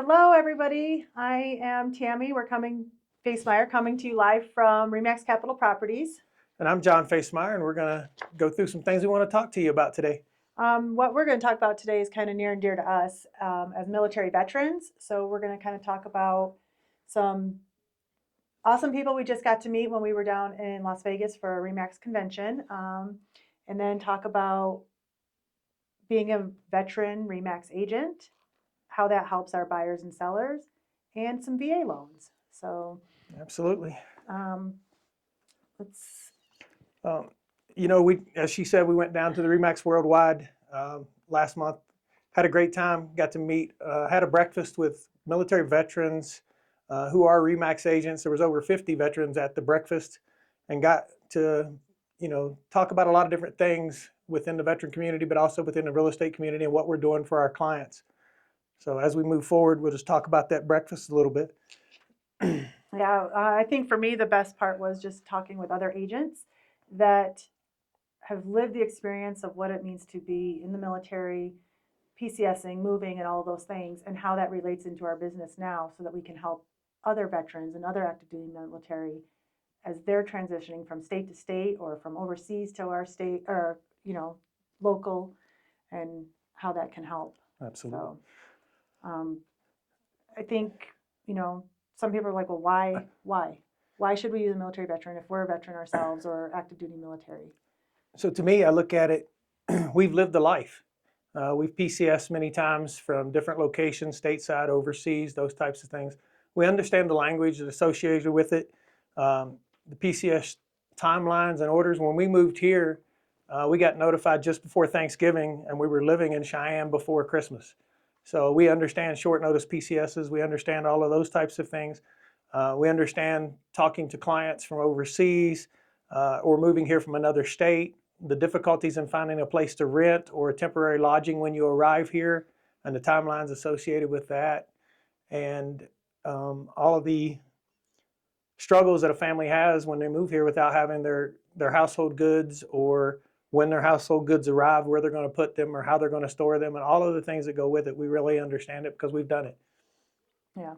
Hello, everybody. I am Tammy. Facemire, coming to you live from REMAX Capital Properties. And I'm John Facemire, and we're going to go through some things we want to talk to you about today. What we're going to talk about today is kind of near and dear to us as military veterans. So we're going to kind of talk about some awesome people we just got to meet when we were down in Las Vegas for a REMAX convention, and then talk about being a veteran REMAX agent, how that helps our buyers and sellers, and some VA loans. So, Absolutely. let's. As she said, we went down to the REMAX Worldwide last month. Had a great time. Got to meet. Had a breakfast with military veterans who are REMAX agents. There was over 50 veterans at the breakfast, and got to talk about a lot of different things within the veteran community, but also within the real estate community and what we're doing for our clients. So as we move forward, we'll just talk about that breakfast a little bit. Yeah, I think for me, the best part was just talking with other agents that have lived the experience of what it means to be in the military, PCSing, moving, and all those things, and how that relates into our business now so that we can help other veterans and other active duty military as they're transitioning from state to state or from overseas to our state or, local, and how that can help. Absolutely. So, I think, some people are like, well, why? Why should we use a military veteran if we're a veteran ourselves or active duty military? So to me, I look at it, we've lived a life. We've PCS many times from different locations, stateside, overseas, those types of things. We understand the language that's associated with it. The PCS timelines and orders. When we moved here, we got notified just before Thanksgiving, and we were living in Cheyenne before Christmas. So we understand short notice PCSs. We understand all of those types of things. We understand talking to clients from overseas or moving here from another state, the difficulties in finding a place to rent or temporary lodging when you arrive here, and the timelines associated with that, and all of the struggles that a family has when they move here without having their household goods, or when their household goods arrive, where they're going to put them or how they're going to store them, and all of the things that go with it. We really understand it because we've done it. Yeah.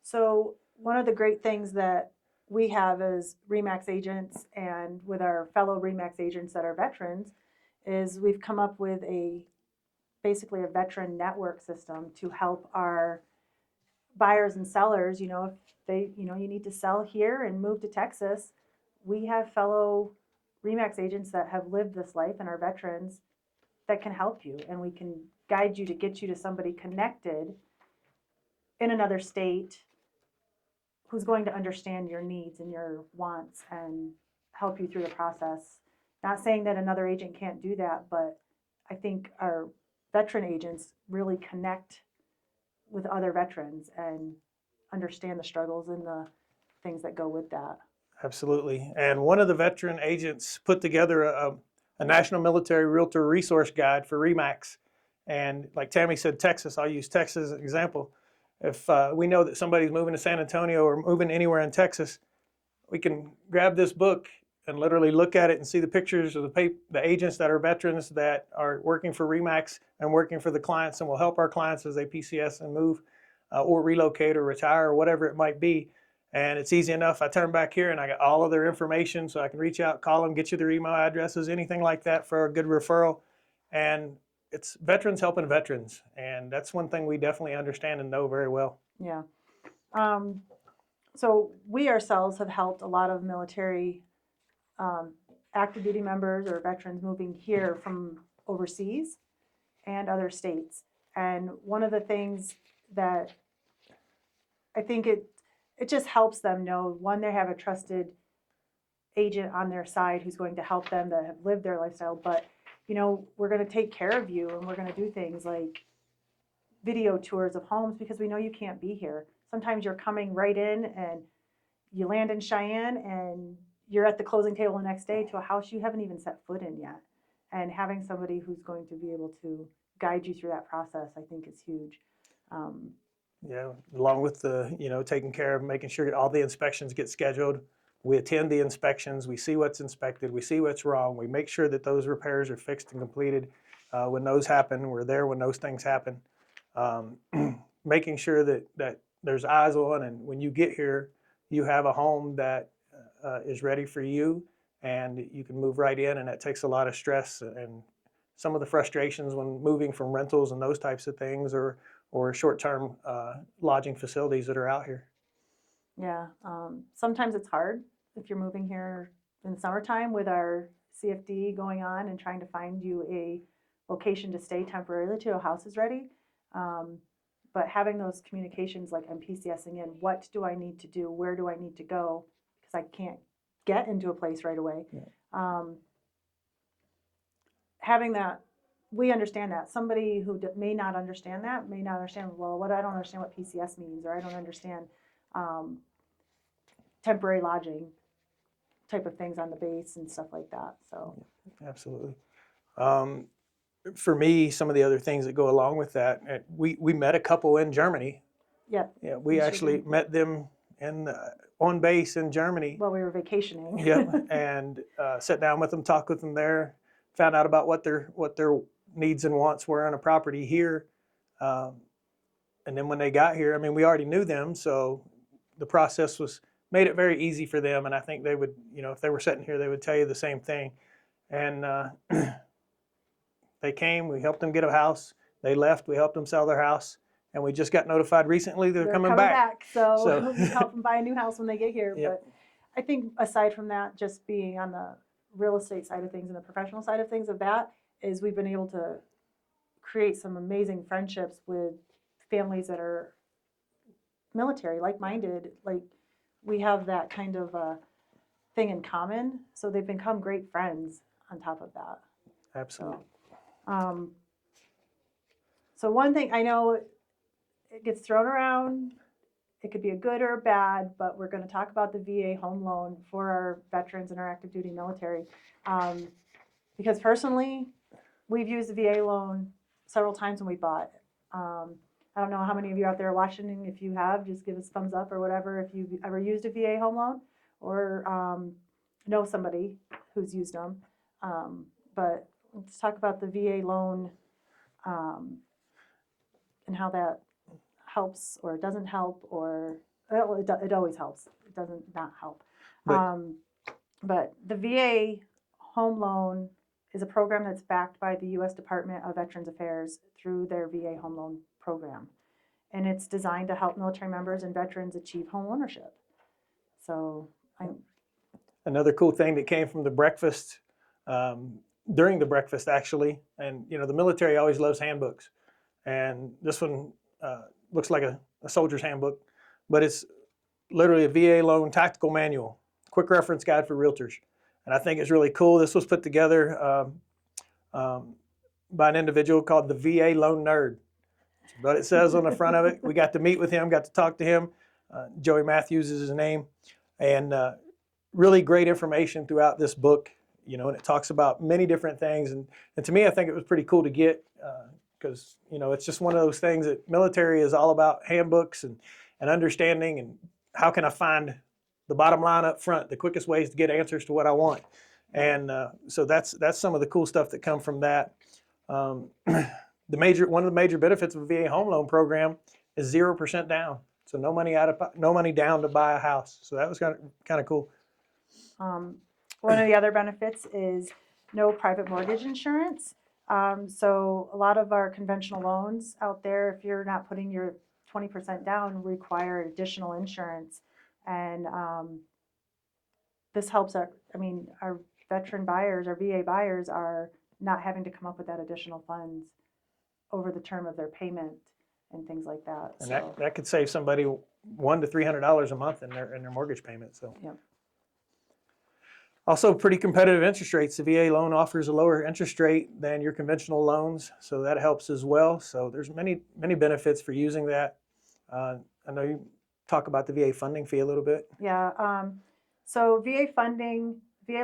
So one of the great things that we have as REMAX agents and with our fellow REMAX agents that are veterans is we've come up with basically a veteran network system to help our buyers and sellers. If they, you need to sell here and move to Texas, we have fellow REMAX agents that have lived this life and are veterans that can help you, and we can guide you to get you to somebody connected in another state who's going to understand your needs and your wants and help you through the process. Not saying that another agent can't do that, but I think our veteran agents really connect with other veterans and understand the struggles and the things that go with that. Absolutely. And one of the veteran agents put together a National Military Realtor Resource Guide for REMAX. And like Tammy said, Texas, I'll use Texas as an example. If we know that somebody's moving to San Antonio or moving anywhere in Texas, we can grab this book and literally look at it and see the pictures of the agents that are veterans that are working for REMAX and working for the clients, and will help our clients as they PCS and move or relocate or retire or whatever it might be. And it's easy enough. I turn back here and I got all of their information, so I can reach out, call them, get you their email addresses, anything like that for a good referral. And it's veterans helping veterans, and that's one thing we definitely understand and know very well. Yeah. So we ourselves have helped a lot of military active duty members or veterans moving here from overseas and other states. And one of the things that I think it just helps them know, one, they have a trusted agent on their side who's going to help them that have lived their lifestyle, but we're going to take care of you, and we're going to do things like video tours of homes because we know you can't be here. Sometimes you're coming right in and you land in Cheyenne and you're at the closing table the next day to a house you haven't even set foot in yet. And having somebody who's going to be able to guide you through that process, I think, is huge. Yeah, along with the, taking care of making sure all the inspections get scheduled. We attend the inspections, we see what's inspected, we see what's wrong, we make sure that those repairs are fixed and completed when those happen. We're there when those things happen. making sure that there's eyes on, and when you get here, you have a home that is ready for you, and you can move right in, and that takes a lot of stress and some of the frustrations when moving from rentals and those types of things, or short-term lodging facilities that are out here. Yeah, sometimes it's hard if you're moving here in the summertime with our CFD going on and trying to find you a location to stay temporarily till a house is ready. But having those communications, like I'm PCSing in, what do I need to do? Where do I need to go? Because I can't get into a place right away. Yeah. Having that, we understand that. Somebody who may not understand, well, I don't understand what PCS means, or I don't understand temporary lodging type of things on the base and stuff like that. So Absolutely. For me, some of the other things that go along with that, we met a couple in Germany. yeah, We actually met them on base in Germany. while we were vacationing. Yep, and sat down with them, talked with them there, found out about what their needs and wants were on a property here. And then when they got here, I mean, we already knew them, so the process made it very easy for them. And I think they would, if they were sitting here, they would tell you the same thing. And they came, we helped them get a house. They left, we helped them sell their house. And we just got notified recently they're coming back. So we help them buy a new house when they get here. Yep. But I think aside from that, just being on the real estate side of things and the professional side of things is we've been able to create some amazing friendships with families that are military, like-minded. Like, we have that kind of thing in common. So they've become great friends on top of that. Absolutely. So one thing I know, it gets thrown around. It could be a good or a bad, but we're going to talk about the VA home loan for our veterans and our active duty military. Because personally, we've used the VA loan several times when we bought. I don't know how many of you out there are watching. If you have, just give us a thumbs up or whatever. If you've ever used a VA home loan or know somebody who's used them. But let's talk about the VA loan and how that helps or doesn't help, or well, it always helps. It doesn't not help. But the VA home loan is a program that's backed by the U.S. Department of Veterans Affairs through their VA home loan program. And it's designed to help military members and veterans achieve home ownership. So another cool thing that came from the breakfast, during the breakfast actually, and the military always loves handbooks. And this one looks like a soldier's handbook, but it's literally a VA loan tactical manual, quick reference guide for realtors. And I think it's really cool. This was put together by an individual called the VA Loan Nerd. But it says on the front of it, we got to meet with him, got to talk to him. Joey Matthews is his name. And really great information throughout this book, and it talks about many different things. And to me, I think it was pretty cool to get because, it's just one of those things that military is all about handbooks and understanding and how can I find the bottom line up front, the quickest ways to get answers to what I want. And so that's some of the cool stuff that come from that. One of the major benefits of a VA home loan program is 0% down. So no money down to buy a house. So that was kind of cool. One of the other benefits is no private mortgage insurance. So a lot of our conventional loans out there, if you're not putting your 20% down, require additional insurance. And this helps our veteran buyers, our VA buyers are not having to come up with that additional funds over the term of their payment and things like that. And that could save somebody $100 to $300 a month in their mortgage payment. So. Yep. Also, pretty competitive interest rates. The VA loan offers a lower interest rate than your conventional loans, so that helps as well. So there's many benefits for using that. I know you talk about the VA funding fee a little bit. Yeah. So VA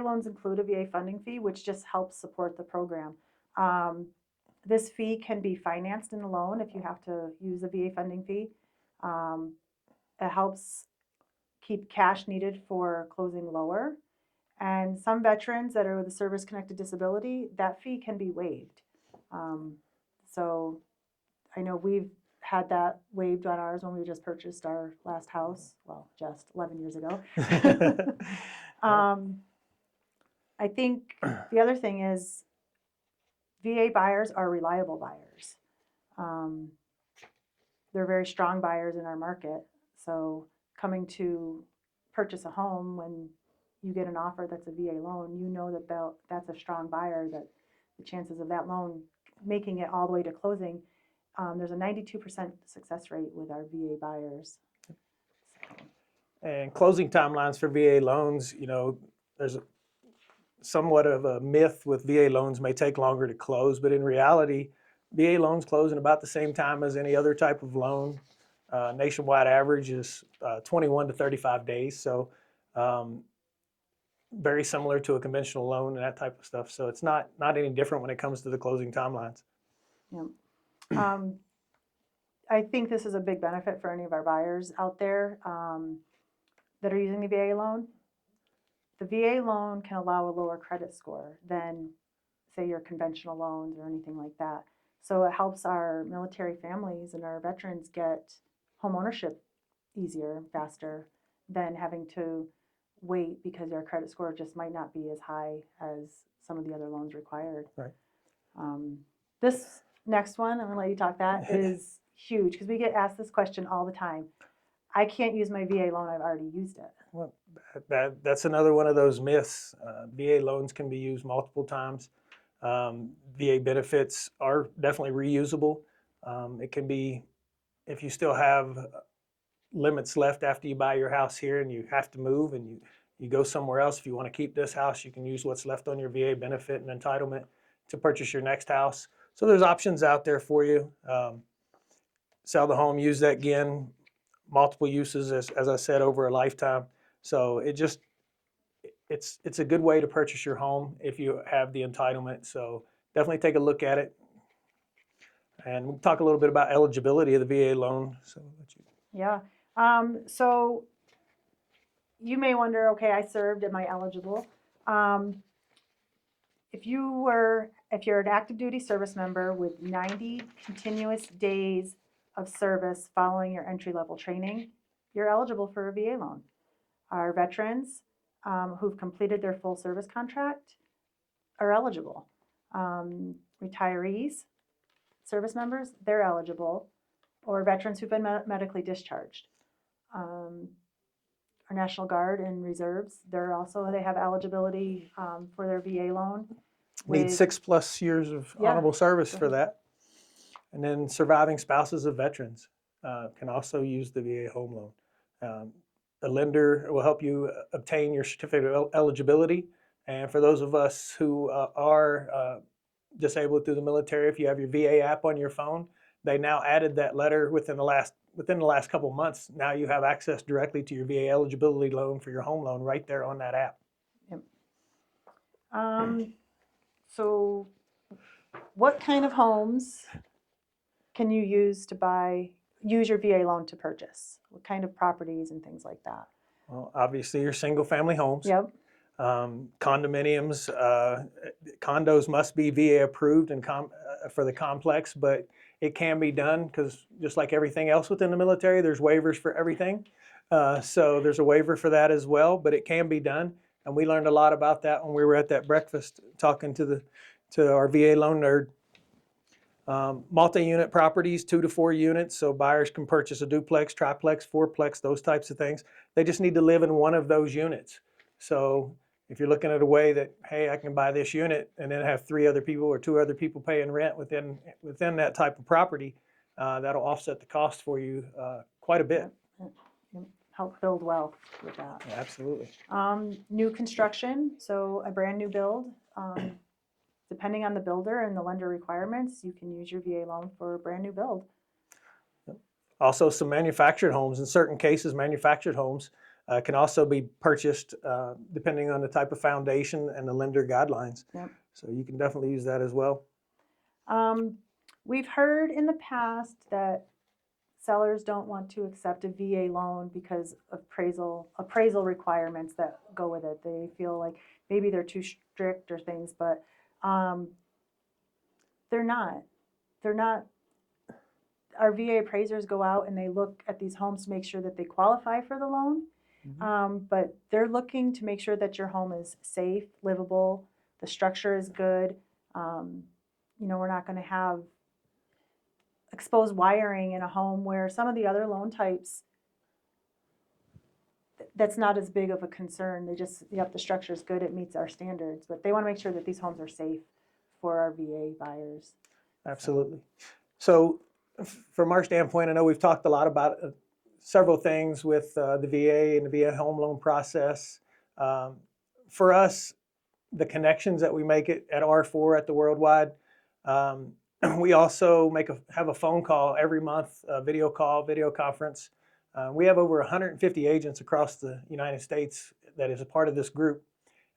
loans include a VA funding fee, which just helps support the program. This fee can be financed in a loan if you have to use a VA funding fee. It helps keep cash needed for closing lower. And some veterans that are with a service-connected disability, that fee can be waived. So I know we've had that waived on ours when we just purchased our last house. Well, just 11 years ago. I think the other thing is VA buyers are reliable buyers. They're very strong buyers in our market. So coming to purchase a home, when you get an offer that's a VA loan, you know that that's a strong buyer, that the chances of that loan making it all the way to closing, there's a 92% success rate with our VA buyers. And closing timelines for VA loans, there's somewhat of a myth with VA loans may take longer to close, but in reality, VA loans close in about the same time as any other type of loan. Nationwide average is 21 to 35 days, so very similar to a conventional loan and that type of stuff. So it's not any different when it comes to the closing timelines. Yeah. I think this is a big benefit for any of our buyers out there that are using the VA loan. The VA loan can allow a lower credit score than, say, your conventional loans or anything like that. So it helps our military families and our veterans get home ownership easier and faster than having to wait because their credit score just might not be as high as some of the other loans required. Right. This next one, I'm going to let you talk that, is huge because we get asked this question all the time. I can't use my VA loan, I've already used it. Well, that's another one of those myths. VA loans can be used multiple times. VA benefits are definitely reusable. It can be, if you still have limits left after you buy your house here and you have to move and you go somewhere else, if you want to keep this house, you can use what's left on your VA benefit and entitlement to purchase your next house. So there's options out there for you. Sell the home, use that again, multiple uses, as I said, over a lifetime. So it's a good way to purchase your home if you have the entitlement. So definitely take a look at it. And we'll talk a little bit about eligibility of the VA loan. Yeah. So you may wonder, okay, I served, am I eligible? If you're an active duty service member with 90 continuous days of service following your entry level training, you're eligible for a VA loan. Our veterans who've completed their full service contract are eligible. Retirees, service members, they're eligible, or veterans who've been medically discharged. Our National Guard and Reserves, they have eligibility for their VA loan. Need 6+ years of honorable service for that. And then surviving spouses of veterans can also use the VA home loan. The lender will help you obtain your certificate of eligibility. And for those of us who are disabled through the military, if you have your VA app on your phone, they now added that letter within the last couple of months. Now you have access directly to your VA eligibility loan for your home loan right there on that app. Yep. So what kind of homes can you use your VA loan to purchase? What kind of properties and things like that? Well, obviously your single family homes. Yep. Condominiums, condos must be VA approved and for the complex, but it can be done because just like everything else within the military, there's waivers for everything. So there's a waiver for that as well, but it can be done. And we learned a lot about that when we were at that breakfast talking to our VA loan nerd. Multi-unit properties, 2 to 4 units, so buyers can purchase a duplex, triplex, fourplex, those types of things. They just need to live in one of those units. So if you're looking at a way that, hey, I can buy this unit and then have 3 other people or 2 other people paying rent within that type of property, that'll offset the cost for you quite a bit. Help build wealth with that. Yeah, absolutely. New construction, so a brand new build. Depending on the builder and the lender requirements, you can use your VA loan for a brand new build. Also, some manufactured homes. In certain cases, manufactured homes can also be purchased depending on the type of foundation and the lender guidelines. Yep. So you can definitely use that as well. We've heard in the past that sellers don't want to accept a VA loan because of appraisal requirements that go with it. They feel like maybe they're too strict or things, but they're not. our VA appraisers go out and they look at these homes to make sure that they qualify for the loan. But they're looking to make sure that your home is safe, livable, the structure is good. We're not going to have exposed wiring in a home where some of the other loan types, that's not as big of a concern. They just, the structure is good, it meets our standards. But they want to make sure that these homes are safe for our VA buyers. Absolutely. So from our standpoint, I know we've talked a lot about several things with the VA and the VA home loan process. For us, the connections that we make at R4 at the Worldwide, we also have a phone call every month, a video conference. We have over 150 agents across the United States that is a part of this group.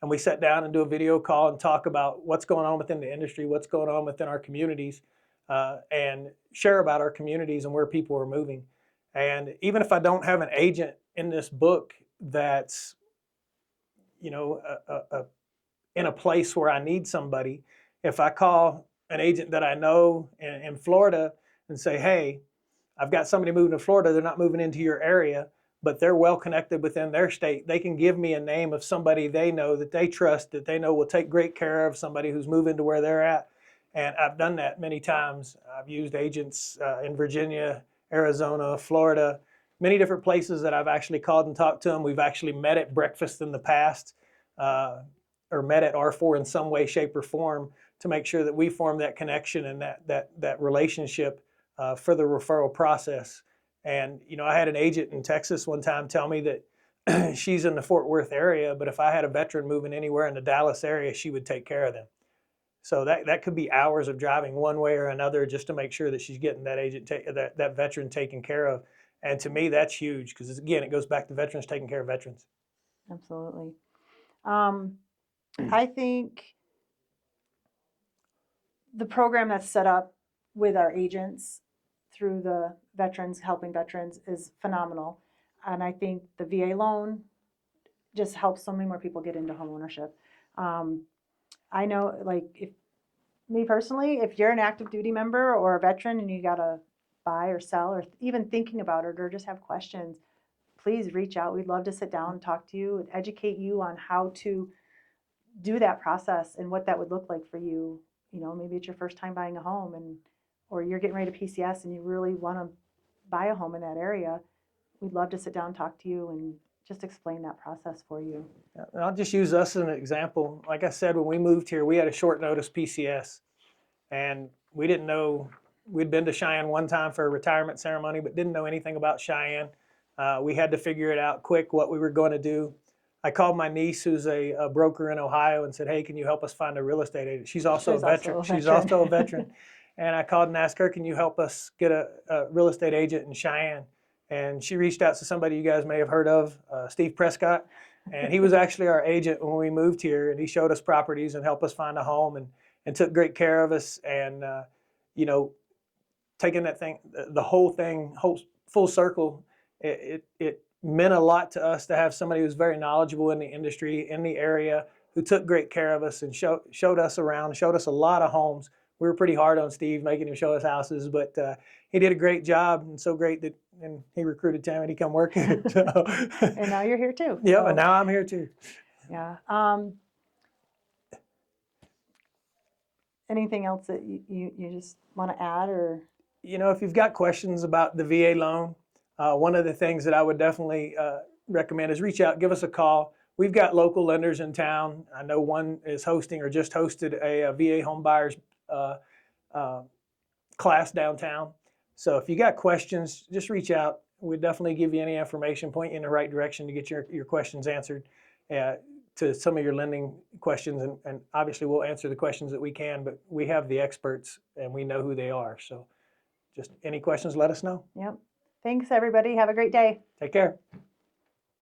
And we sit down and do a video call and talk about what's going on within the industry, what's going on within our communities, and share about our communities and where people are moving. And even if I don't have an agent in this book that's, in a place where I need somebody, if I call an agent that I know in Florida and say, hey, I've got somebody moving to Florida, they're not moving into your area, but they're well connected within their state, they can give me a name of somebody they know that they trust, that they know will take great care of somebody who's moving to where they're at. And I've done that many times. I've used agents in Virginia, Arizona, Florida, many different places that I've actually called and talked to them. We've actually met at breakfast in the past, or met at R4 in some way, shape, or form to make sure that we form that connection and that relationship for the referral process. And, I had an agent in Texas one time tell me that she's in the Fort Worth area, but if I had a veteran moving anywhere in the Dallas area, she would take care of them. So that could be hours of driving one way or another just to make sure that she's getting that agent, that veteran taken care of. And to me, that's huge because, again, it goes back to veterans taking care of veterans. Absolutely. I think the program that's set up with our agents through the veterans, helping veterans, is phenomenal. And I think the VA loan just helps so many more people get into homeownership. I know, if me personally, if you're an active duty member or a veteran and you got to buy or sell or even thinking about it or just have questions, please reach out. We'd love to sit down and talk to you and educate you on how to do that process and what that would look like for you. Maybe it's your first time buying a home or you're getting ready to PCS and you really want to buy a home in that area. We'd love to sit down and talk to you and just explain that process for you. And I'll just use us as an example. Like I said, when we moved here, we had a short notice PCS, and we didn't know. We'd been to Cheyenne one time for a retirement ceremony, but didn't know anything about Cheyenne. We had to figure it out quick what we were going to do. I called my niece, who's a broker in Ohio, and said, hey, can you help us find a real estate agent? She's also a veteran. She's also a veteran. And I called and asked her, can you help us get a real estate agent in Cheyenne? And she reached out to somebody you guys may have heard of, Steve Prescott. And he was actually our agent when we moved here. And he showed us properties and helped us find a home and took great care of us. And, taking that thing, the whole thing, full circle, it meant a lot to us to have somebody who's very knowledgeable in the industry, in the area, who took great care of us and showed us around, showed us a lot of homes. We were pretty hard on Steve, making him show us houses, but he did a great job, and so great that he recruited Tammy to come work here. So. And now you're here too. Yeah, so. And now I'm here too. Yeah. Anything else that you just want to add, or? If you've got questions about the VA loan, one of the things that I would definitely recommend is reach out, give us a call. We've got local lenders in town. I know one is hosting or just hosted a VA home buyers class downtown. So if you got questions, just reach out. We'd definitely give you any information, point you in the right direction to get your questions answered to some of your lending questions. And obviously we'll answer the questions that we can, but we have the experts and we know who they are. So just any questions, let us know. Yep. Thanks, everybody. Have a great day. Take care.